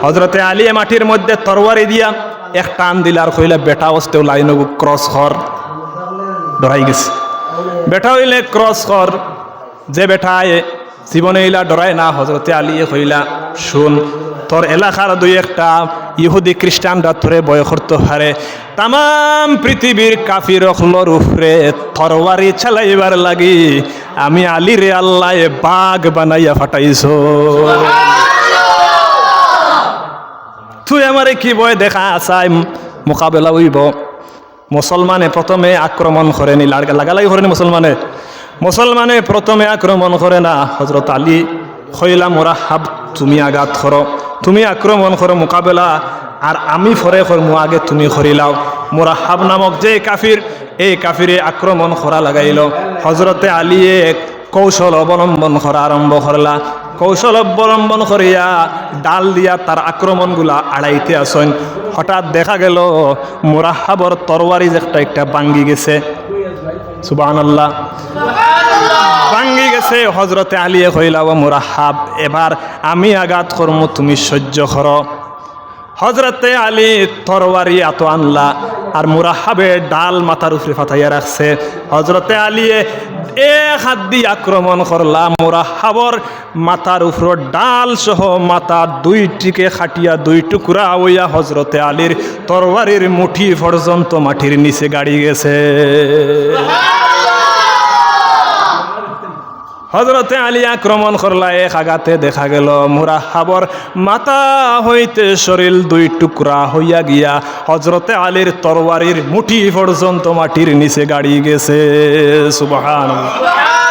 হজরতে আলী মাটির মধ্যে তরবারি দিয়া এক টান দিলার কইলা বেটা অস্তেও লাইন ক্রস কর, ডরাই গেছে। বেটা হইলে ক্রস কর, যে বেটায় জীবনে ইলা ডরায় না, হজরতে আলী কইলা শুন, তোর এলাকার দুই একটা ইহুদি খ্রিস্টানরা তোরে বয় করতে পারে, তাম পৃথিবীর কাফির অখলর উপরে তরবারি চালাইবার লাগি আমি আলী রে আল্লাহ বাঘ বানাইয়া ফাটাইছো। তুই আমারে কি বয় দেখা আসাই মোকাবেলা হইব। মুসলমানে প্রথমে আক্রমণ করেনি, লাগালাগি করেনি। মুসলমানে প্রথমে আক্রমণ করে না। হজরত আলী কইলা মুরাহাব তুমি আঘাত করো, তুমি আক্রমণ করো মোকাবেলা, আর আমি ফরে করমু, আগে তুমি করিলাও। মুরাহাব নামক যে কাফির, এই কাফিরে আক্রমণ করা লাগাইল। হজরতে আলীয়ে কৌশল অবলম্বন করা আরম্ভ করলা। কৌশল অবলম্বন করিয়া ডাল দিয়া তার আক্রমণগুলা আড়াইতে আসেন। হঠাৎ দেখা গেল মুরাহাবর তরবারি যে একটা ভাঙ্গি গেছে। সুবহানাল্লাহ, ভাঙ্গি গেছে। হজরতে আলীয়ে কইলা ও মুরাহাব এবার আমি আঘাত করমু, তুমি সহ্য করো। হজরতে আলী তরবারি এত আনলা আর মুরাহাবে ডাল মাথার উপরে ফাটাইয়া রাখছে। হজরতে আলীয়ে এক হাত দিয়ে আক্রমণ করলা, মুরাহাবর মাথার উপর ডাল সহ মাথা দুইটিকে খাটিয়া দুই টুকরা হইয়া হজরতে আলীর তরবারির মুঠি পর্যন্ত মাটির নিচে গাড়ি গেছে। হজরতে আলী আক্রমণ করলা, এক আঘাতে দেখা গেল মুরাহাবর মাথা হইতে শরীর দুই টুকরা হইয়া গিয়া হজরতে আলীর তরবারির মুঠি পর্যন্ত মাটির নিচে গাড়ি গেছে। সুবহানাল্লাহ।